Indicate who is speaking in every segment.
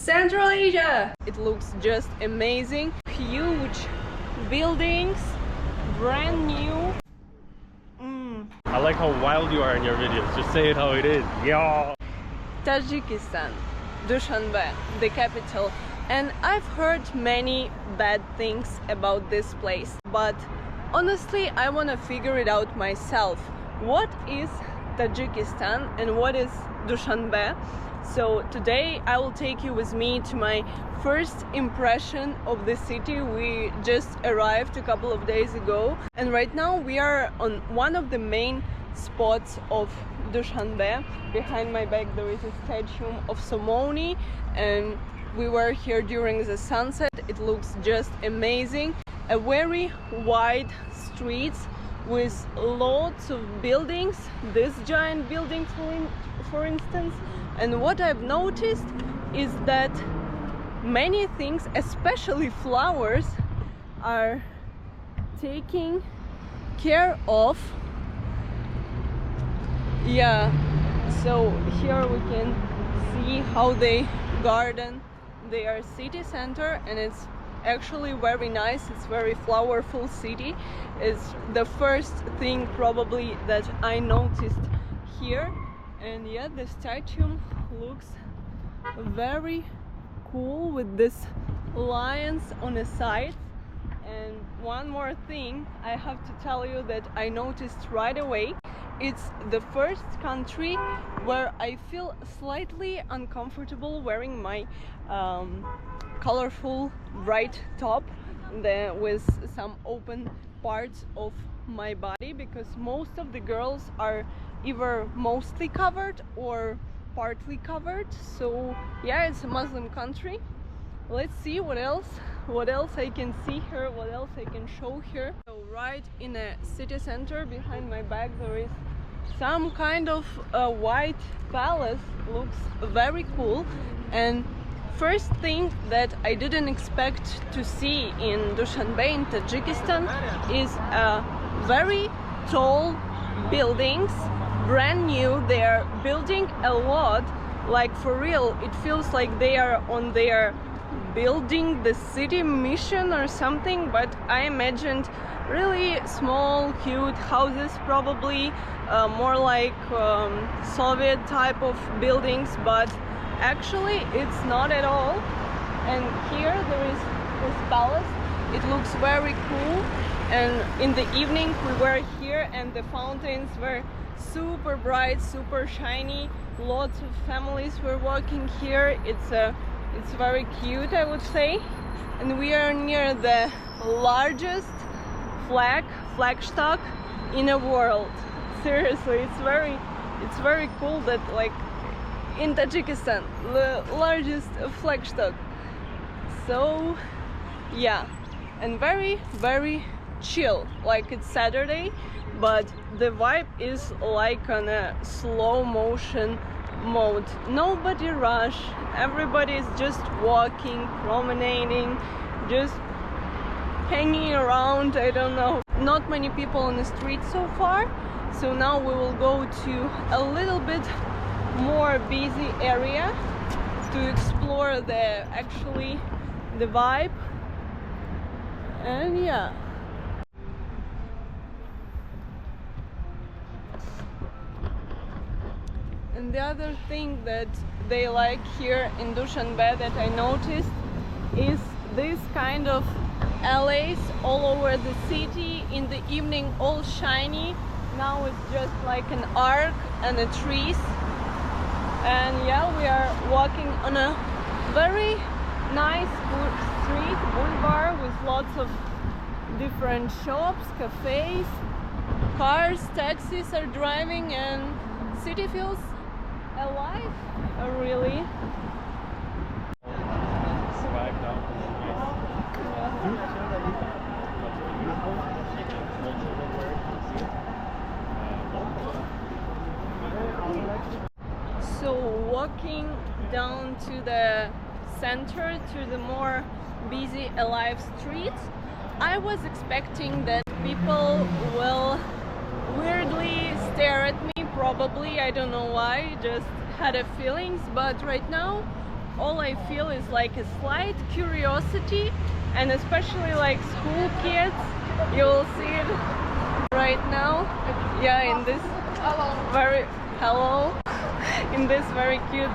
Speaker 1: Cenrsl Asia! It looks just amazing. Huge buildings, brand new.
Speaker 2: I like how wild you are in your videos. Just say it how it is. Yeah.
Speaker 1: Tajikistan, Dushanbe, the capital. And I've heard many bad things about this place. But honestly, I want to figure it out myself. What is Tajikistan and what is Dushanbe? So today I will take you with me to my first impression of the city. We just arrived a couple of days ago, and right now we are on one of the main spots of Dushanbe. Behind my back there is a statue of Somoni, and we were here during the sunset. It looks just amazing. A very wide streets with lots of buildings, this giant building for instance. And what I've noticed is that many things, especially flowers, are taken care of. Yeah, so here we can see how they garden their city center, and it's actually very nice. It's very flowerful city. It's the first thing probably that I noticed here. And yeah, the statue looks very cool with this lions on the side. And one more thing I have to tell you that I noticed right away. It's the first country where I feel slightly uncomfortable wearing my colorful bright top with some open parts of my body, because most of the girls are either mostly covered or partly covered. So yeah, it's a Muslim country. Let's see what else I can see here, what else I can show here. So right in a city center behind my back there is some kind of a white palace. Looks very cool. And first thing that I didn't expect to see in Dushanbe in Tajikistan is very tall buildings, brand new. They are building a lot, like for real. It feels like they are on their building the city mission or something, but I imagined really small cute houses, probably more like Soviet type of buildings, but actually it's not at all. And here there is this palace. It looks very cool, and in the evening we were here and the fountains were super bright, super shiny. Lots of families were walking here. It's very cute, I would say. And we are near the largest flagstock in the world. Seriously, it's very cool that, like, in Tajikistan, the largest flagstock. So yeah, and very chill. Like, it's Saturday, but the vibe is like on a slow motion mode. Nobody rush, everybody is just walking, promenading, just hanging around. I don't know, not many people on the street so far. So now we will go to a little bit more busy area to explore the vibe. And yeah, and the other thing that they like here in Dushanbe that I noticed is this kind of alleys all over the city. In the evening, all shiny. Now it's just like an arc and the trees. And yeah, we are walking on a very nice boulevard with lots of different shops, cafes, cars, taxis are driving, and city feels alive, really. So walking down to the center, to the more busy, alive streets, I was expecting that people will weirdly stare at me, probably. I don't know why, just had a feelings. But right now all I feel is like a slight curiosity, and especially like school kids. You'll see it right now. Yeah, in this in this very cute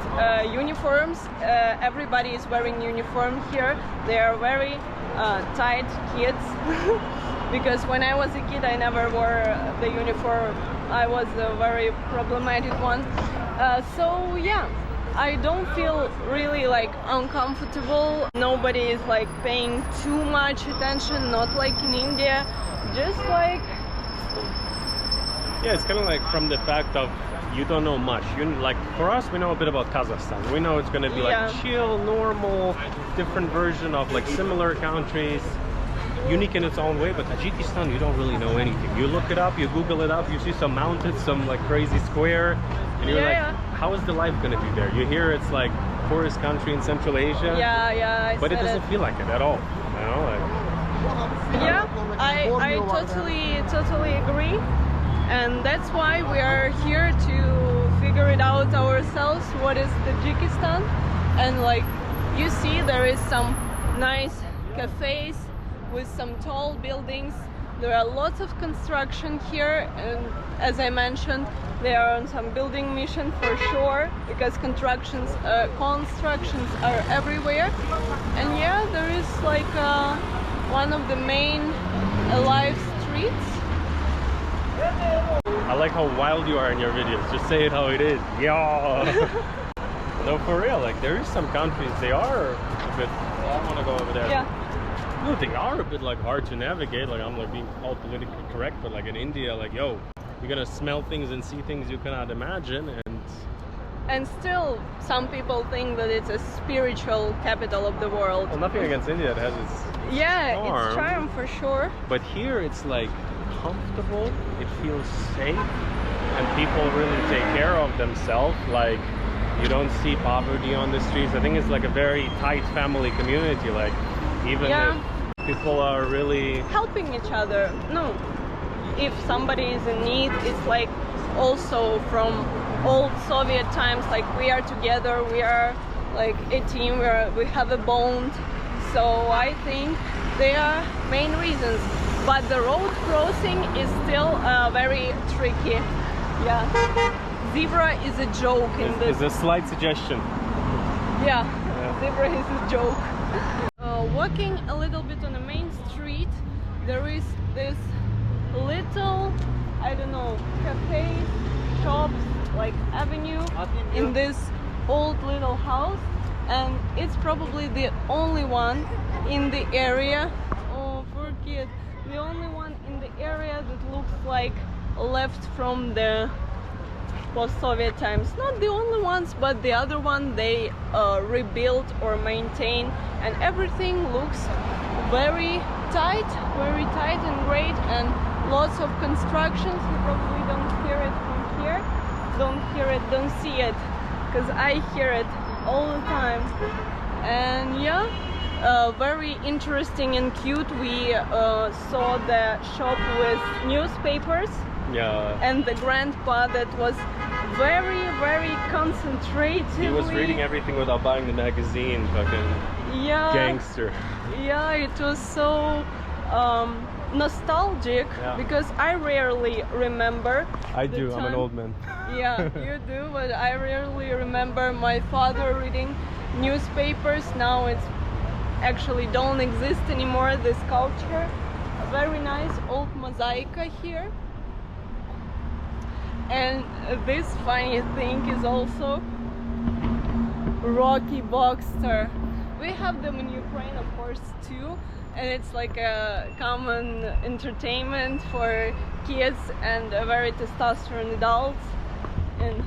Speaker 1: uniforms. Everybody is wearing uniform here. They are very tight kids. Because when I was a kid, I never wore the uniform. I was a very problematic one. So yeah, I don't feel really like uncomfortable. Nobody is like paying too much attention, not like in India. Just like,
Speaker 2: yeah, it's kind of like from the fact of you don't know much. You like, for us, we know a bit about Kazakhstan. We know it's going to be like chill, normal, different version of like similar countries, unique in its own way. But Tajikistan, you don't really know anything. You look it up, you Google it up, you see some mountains, some like crazy square, and you're like, how is the life going to be there? You hear it's like poorest country in Central Asia.
Speaker 1: Yeah,
Speaker 2: but it doesn't feel like it at all. You know, like.
Speaker 1: Yeah, I totally agree. And that's why we are here to figure it out ourselves, what is Tajikistan. And like you see, there is some nice cafes with some tall buildings. There are lots of construction here, and as I mentioned, they are on some building mission for sure, because constructions are everywhere. And yeah, there is like one of the main alive streets.
Speaker 2: I like how wild you are in your videos. Just say it how it is. Yeah. No, for real. Like there is some countries they are a bit. I want to go over there.
Speaker 1: Yeah.
Speaker 2: No, they are a bit like hard to navigate. Like I'm like being all politically correct, but like in India, like yo, you're gonna smell things and see things you cannot imagine,
Speaker 1: and still some people think that it's a spiritual capital of the world.
Speaker 2: Well, nothing against India. It has its charm.
Speaker 1: Its charm for sure.
Speaker 2: But here it's like comfortable, it feels safe, and people really take care of themselves. Like you don't see poverty on the streets. I think it's like a very tight family community. Like even if people are really
Speaker 1: helping each other. No, if somebody is in need, it's like also from old Soviet times, like we are together, we are like a team, we have a bond. So I think they are main reasons. But the road crossing is still very tricky. Yeah, zebra is a joke in this.
Speaker 2: It's a slight suggestion.
Speaker 1: Yeah, zebra is a joke. Walking a little bit on the main street, there is this little, I don't know, cafes, shops, like avenue in this old little house, and it's probably the only one in the area. Oh, poor kid. The only one in the area that looks like left from the post-Soviet times. Not the only ones, but the other one they rebuilt or maintain, and everything looks very tight and great, and lots of constructions. You probably don't hear it from here, don't see it, because I hear it all the time. And yeah, very interesting and cute. We saw the shop with newspapers.
Speaker 2: Yeah.
Speaker 1: And the grandpa that was very concentrated.
Speaker 2: He was reading everything without buying the magazine, fucking gangster.
Speaker 1: Yeah, it was so nostalgic, because I rarely remember.
Speaker 2: I do, I'm an old man.
Speaker 1: Yeah, you do, but I rarely remember my father reading newspapers. Now it's actually don't exist anymore, this culture. A very nice old mosaic here. And this funny thing is also Rocky Boxster. We have them in Ukraine, of course, too, and it's like a common entertainment for kids and very testosterone adults. And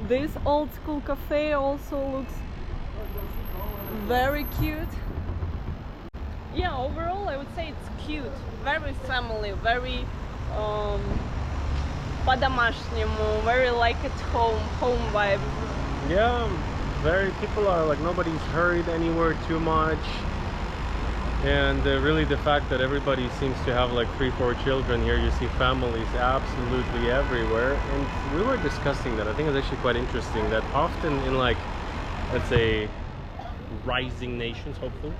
Speaker 1: this old school cafe also looks very cute. Yeah, overall I would say it's cute, very family, very по-домашнему, very like at home vibe.
Speaker 2: Yeah, very, people are like, nobody's hurried anywhere too much, and really the fact that everybody seems to have like 3-4 children here. You see families absolutely everywhere, and we were discussing that. I think it's actually quite interesting that often in like, let's say, rising nations, hopefully,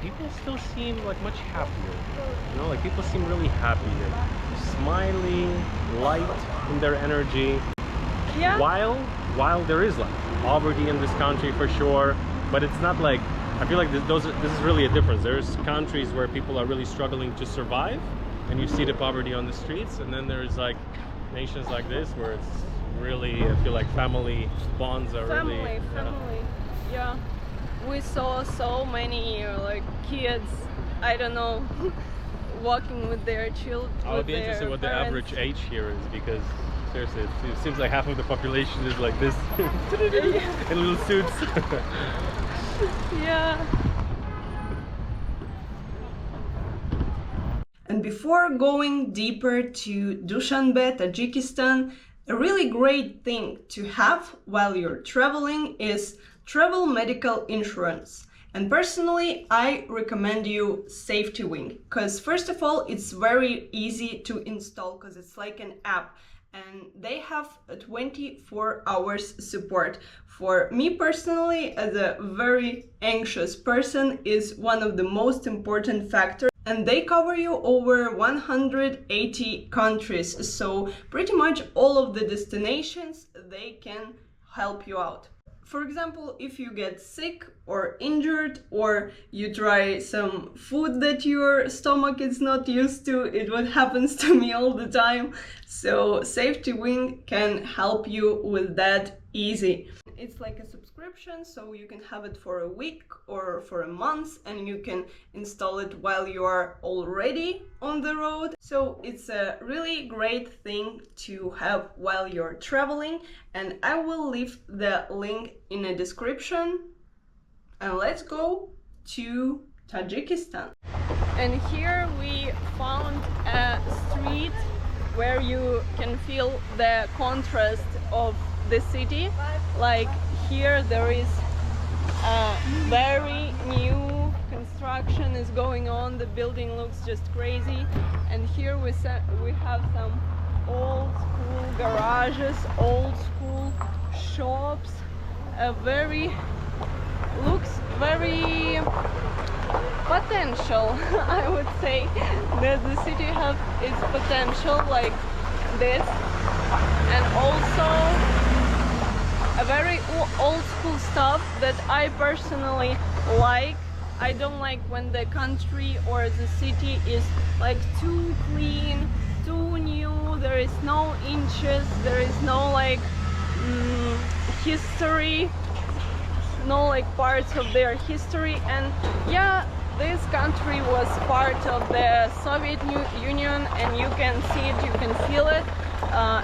Speaker 2: people still seem like much happier. You know, like people seem really happy. They're smiling, light in their energy.
Speaker 1: Yeah.
Speaker 2: While there is like poverty in this country for sure, but it's not like, I feel like this is really a difference. There's countries where people are really struggling to survive, and you see the poverty on the streets, and then there's like nations like this where it's really, I feel like family bonds are really
Speaker 1: yeah. We saw so many like kids, I don't know, walking with their children.
Speaker 2: I would be interested what the average age here is, because seriously, it seems like half of the population is like this in little suits.
Speaker 1: Yeah. And before going deeper to Dushanbe, Tajikistan, a really great thing to have while you're traveling is travel medical insurance. And personally, I recommend you Safety Wing, because first of all, it's very easy to install because it's like an app. And they have a 24 hours support. For me personally, as a very anxious person, is one of the most important factors. And they cover you over 180 countries. So pretty much all of the destinations, they can help you out. For example, if you get sick or injured, or you try some food that your stomach is not used to, it what happens to me all the time. So Safety Wing can help you with that easy. It's like a subscription, so you can have it for a week or for a month, and you can install it while you are already on the road. So it's a really great thing to have while you're traveling, and I will leave the link in the description. And let's go to Tajikistan. And here we found a street where you can feel the contrast of the city. Like here there is a very new construction is going on, the building looks just crazy, and here we have some old school garages, old school shops, looks very potential. I would say that the city has its potential like this, and also a very old school stuff that I personally like. I don't like when the country or the city is like too clean, too new, there is no inches, there is no like history, no like parts of their history. And yeah, this country was part of the Soviet Union, and you can see it, you can feel it,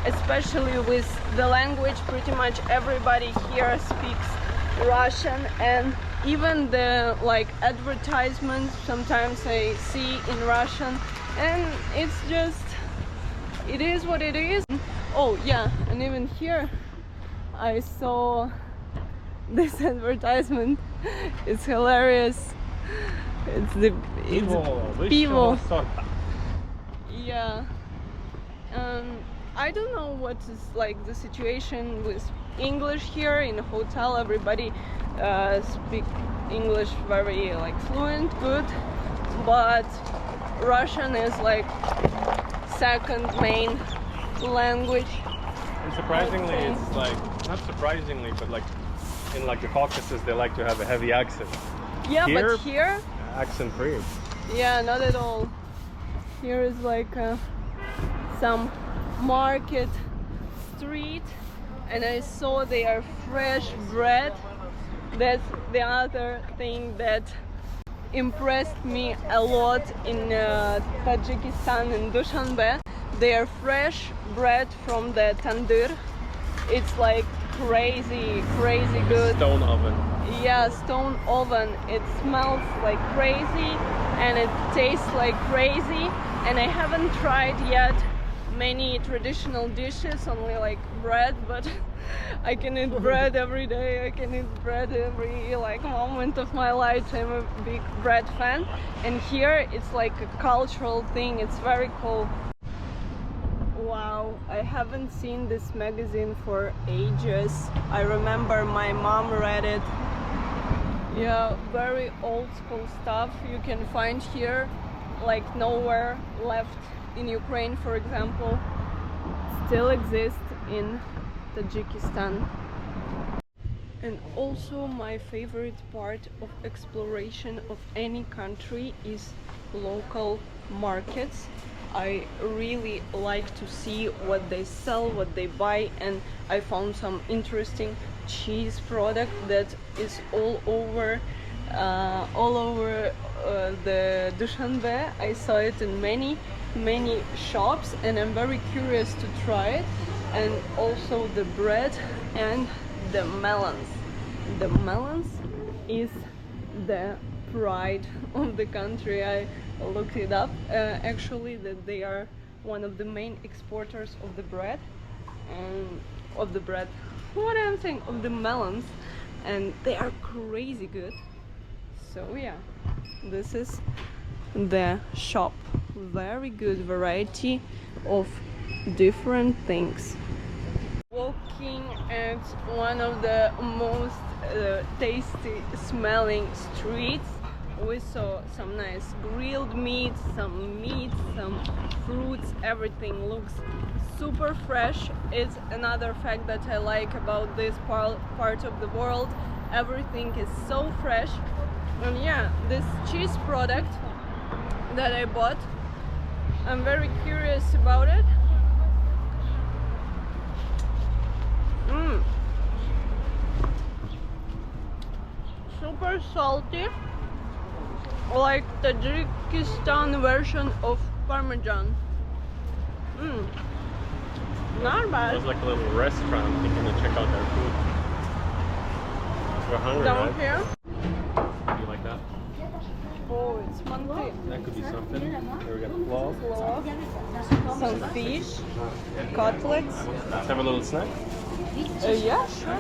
Speaker 1: especially with the language. Pretty much everybody here speaks Russian, and even the like advertisements sometimes I see in Russian, and it's just, it is what it is. Oh yeah, and even here I saw this advertisement. It's hilarious. It's pivo. Yeah. I don't know what is like the situation with English here in a hotel. Everybody speak English very like fluent, good, but Russian is like second main language.
Speaker 2: And surprisingly, it's like, not surprisingly, but like in like the Caucasus, they like to have a heavy accent.
Speaker 1: Yeah, here, but here
Speaker 2: accent free.
Speaker 1: Yeah, not at all. Here is like some market street, and I saw they are fresh bread. That's the other thing that impressed me a lot in Tajikistan and Dushanbe. They are fresh bread from the tandoor. It's like crazy good.
Speaker 2: Stone oven.
Speaker 1: Yeah, stone oven. It smells like crazy and it tastes like crazy, and I haven't tried yet many traditional dishes, only like bread, but I can eat bread every day. I can eat bread every like moment of my life. I'm a big bread fan, and here it's like a cultural thing. It's very cool. Wow, I haven't seen this magazine for ages. I remember my mom read it Yeah, very old school stuff you can find here, like nowhere left in Ukraine, for example. Still exists in Tajikistan. And also my favorite part of exploration of any country is local markets. I really like to see what they sell, what they buy, and I found some interesting cheese product that is all over the Dushanbe. I saw it in many shops, and I'm very curious to try it. And also the bread and the melons. The melons is the pride of the country. I looked it up. Actually, that they are one of the main exporters of the bread, and of the bread. What I'm saying, of the melons, and they are crazy good. So yeah, this is the shop. Very good variety of different things. Walking at one of the most tasty smelling streets, we saw some nice grilled meat, some fruits. Everything looks super fresh. It's another fact that I like about this part of the world. Everything is so fresh. And yeah, this cheese product that I bought, I'm very curious about it. Super salty, like Tajikistan version of Parmesan. Not bad.
Speaker 2: It was like a little restaurant. You're gonna check out their food. We're hungry,
Speaker 1: Down
Speaker 2: right?
Speaker 1: here.
Speaker 2: You like that?
Speaker 1: Oh, it's manti.
Speaker 2: That could be something. Here we got flour.
Speaker 1: Some fish, cutlets.
Speaker 2: Let's have a little snack.
Speaker 1: Yeah, sure.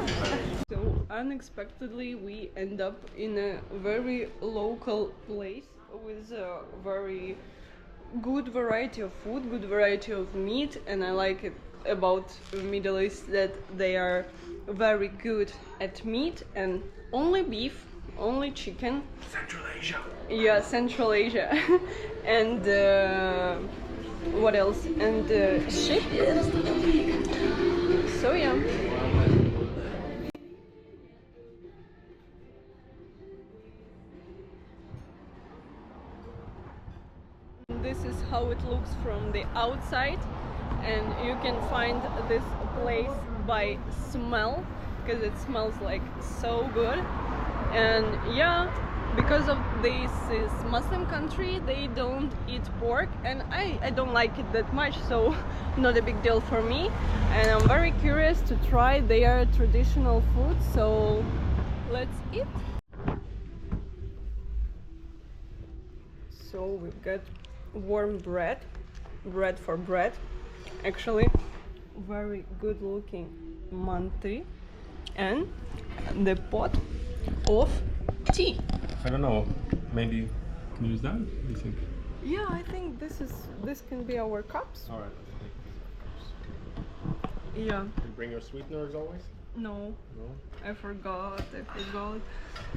Speaker 1: So unexpectedly we end up in a very local place with a very good variety of food, good variety of meat, and I like it about Middle East that they are very good at meat and only beef, only chicken.
Speaker 2: Central Asia.
Speaker 1: Yeah, Central Asia. And what else? And sheep. So yeah. This is how it looks from the outside, and you can find this place by smell, because it smells like so good. And yeah, because of this is Muslim country, they don't eat pork, and I don't like it that much, so not a big deal for me. And I'm very curious to try their traditional food, so let's eat. So we've got warm bread for bread, actually very good looking manti, and the pot of tea.
Speaker 2: I don't know. Maybe can you use that? What do you think?
Speaker 1: Yeah, I think this can be our cups.
Speaker 2: All right.
Speaker 1: Yeah.
Speaker 2: You bring your sweetener as always?
Speaker 1: No.
Speaker 2: No.
Speaker 1: I forgot.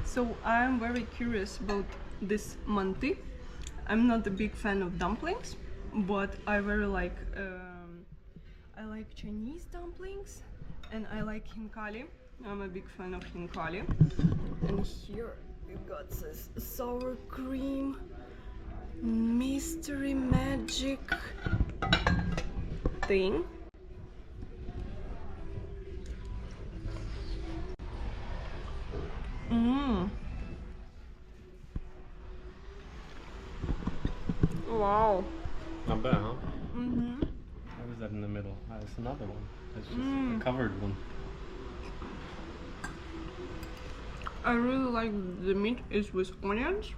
Speaker 1: So I'm very curious about this manti. I'm not a big fan of dumplings, but I very like I like Chinese dumplings, and I like hinkali. I'm a big fan of hinkali. And here we got this sour cream mystery magic thing. Wow.
Speaker 2: Not bad, huh?
Speaker 1: Mm-hmm.
Speaker 2: What is that in the middle? It's another one. It's just a covered one.
Speaker 1: I really like the meat is with onions.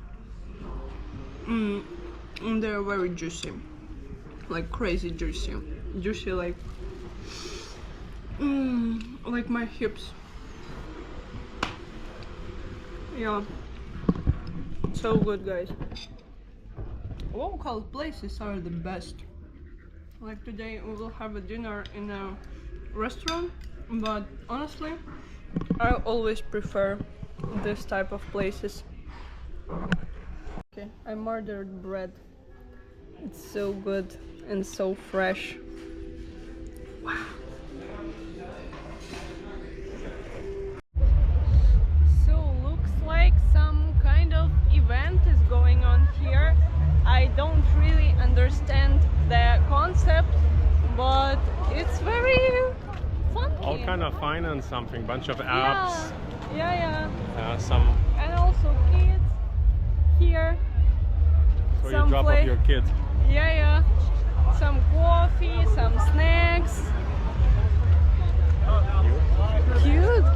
Speaker 1: And they're very juicy, like crazy juicy. Juicy like my hips. Yeah, so good, guys. Local places are the best. Like today we will have a dinner in a restaurant, but honestly I always prefer this type of places. Okay, I murdered bread. It's so good and so fresh. Wow. So looks like some kind of event is going on here. I don't really understand the concept, but it's very funky.
Speaker 2: All kind of finance something, bunch of apps.
Speaker 1: Yeah.
Speaker 2: Some.
Speaker 1: And also kids here.
Speaker 2: So you drop off your kids.
Speaker 1: Yeah. Some coffee, some snacks.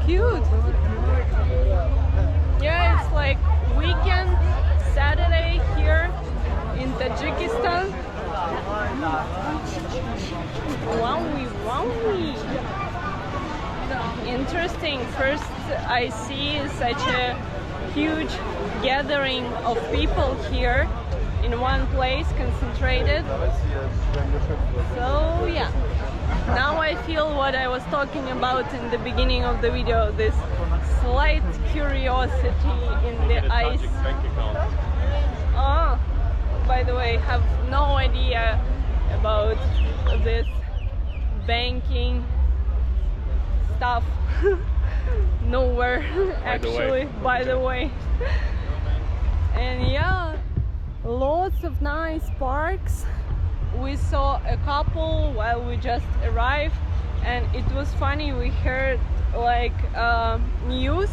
Speaker 1: Cute. Yeah, it's like weekend, Saturday here in Tajikistan. Wowie. Interesting. First, I see such a huge gathering of people here in one place, concentrated. So yeah, now I feel what I was talking about in the beginning of the video, this slight curiosity in the eyes. Oh, by the way, have no idea about this banking stuff. Nowhere actually, by the way. And yeah, lots of nice parks. We saw a couple while we just arrived, and it was funny. We heard like news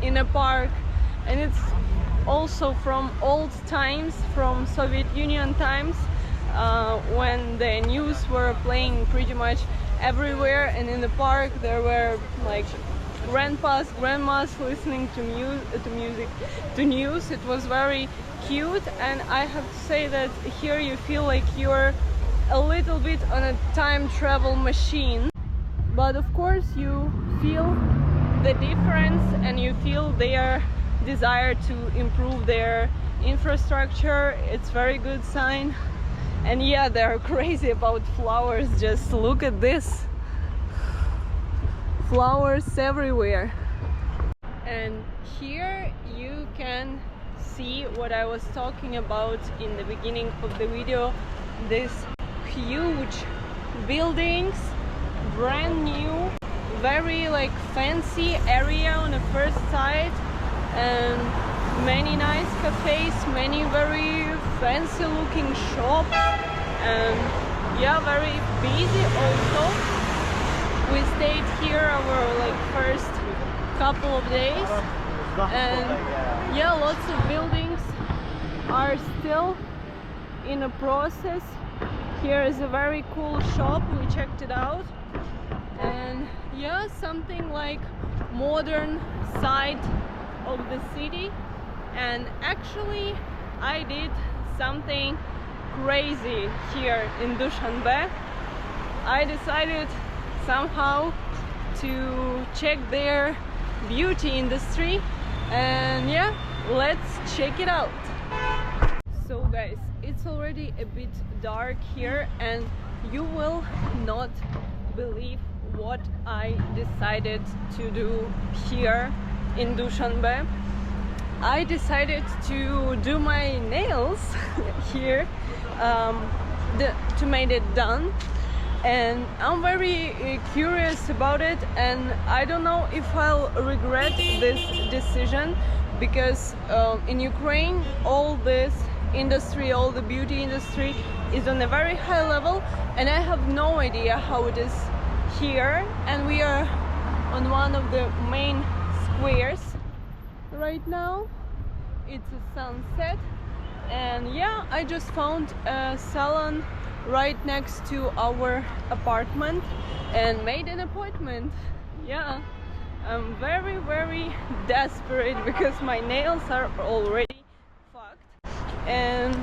Speaker 1: in a park, and it's also from old times, from Soviet Union times, when the news were playing pretty much everywhere, and in the park there were like grandmas listening to news. It was very cute, and I have to say that here you feel like you're a little bit on a time travel machine, but of course you feel the difference and you feel their desire to improve their infrastructure. It's very good sign. And yeah, they're crazy about flowers. Just look at this, flowers everywhere. And here you can see what I was talking about in the beginning of the video, this huge buildings, brand new, very like fancy area on the first sight, and many nice cafes, many very fancy looking shops, and yeah, very busy also. We stayed here our like first couple of days, and yeah, lots of buildings are still in a process. Here is a very cool shop, we checked it out, and yeah, something like modern side of the city. And actually I did something crazy here in Dushanbe. I decided somehow to check their beauty industry, and yeah, let's check it out. So guys, it's already a bit dark here, and you will not believe what I decided to do here in Dushanbe. I decided to do my nails here, to make it done, and I'm very curious about it, and I don't know if I'll regret this decision, because in Ukraine all this industry, all the beauty industry is on a very high level, and I have no idea how it is here. And we are on one of the main squares right now. It's a sunset, and yeah, I just found a salon right next to our apartment and made an appointment. Yeah, I'm very desperate because my nails are already fucked. And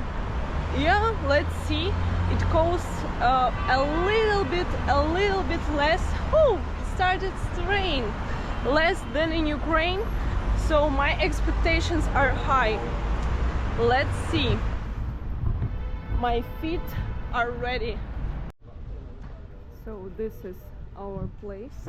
Speaker 1: yeah, let's see. It costs a little bit less. Oh, it started to rain. Less than in Ukraine, so my expectations are high. Let's see. My feet are ready. So this is our place.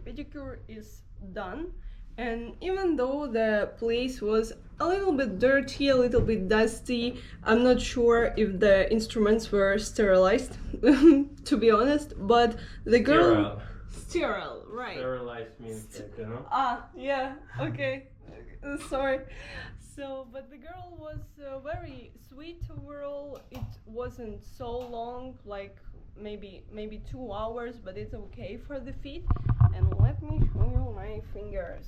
Speaker 1: Pedicure is done, and even though the place was a little bit dirty, a little bit dusty, I'm not sure if the instruments were sterilized to be honest, but the girl sterile, right?
Speaker 2: Sterilized means like, you know?
Speaker 1: Yeah, okay. Sorry. So, but the girl was very sweet overall. It wasn't so long, like maybe 2 hours, but it's okay for the feet. And let me show you my fingers.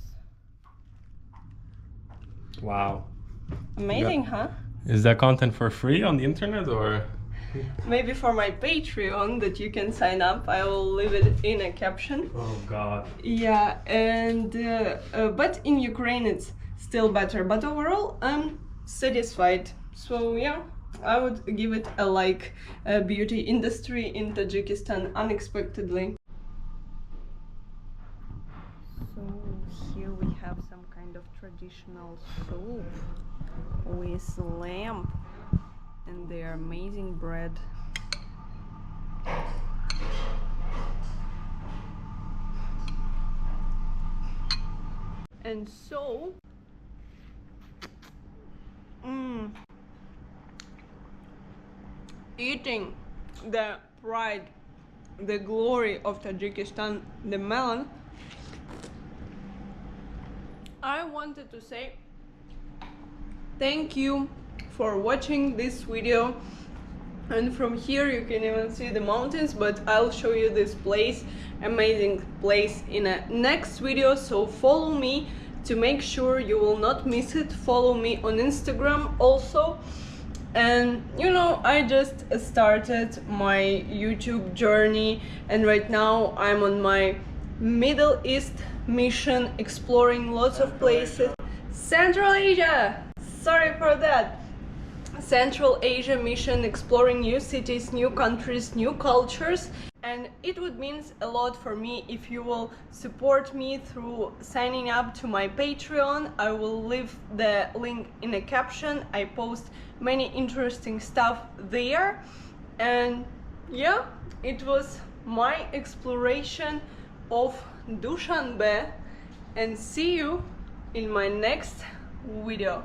Speaker 2: Wow.
Speaker 1: Amazing, huh?
Speaker 2: Is that content for free on the internet or?
Speaker 1: Maybe for my Patreon that you can sign up. I will leave it in a caption.
Speaker 2: Oh God.
Speaker 1: Yeah, and but in Ukraine it's still better. But overall, I'm satisfied. So yeah, I would give it a like. Beauty industry in Tajikistan unexpectedly. So here we have some kind of traditional soup with lamb and their amazing bread. And so eating the pride, the glory of Tajikistan, the melon, I wanted to say thank you for watching this video. And from here you can even see the mountains, but I'll show you this place, amazing place, in a next video. So follow me to make sure you will not miss it. Follow me on Instagram also. And you know, I just started my YouTube journey, and right now I'm on my Middle East mission, exploring lots of places. Central Asia! Sorry for that. Central Asia mission, exploring new cities, new countries, new cultures. And it would mean a lot for me if you will support me through signing up to my Patreon. I will leave the link in a caption. I post many interesting stuff there. And yeah, it was my exploration of Dushanbe, and see you in my next video.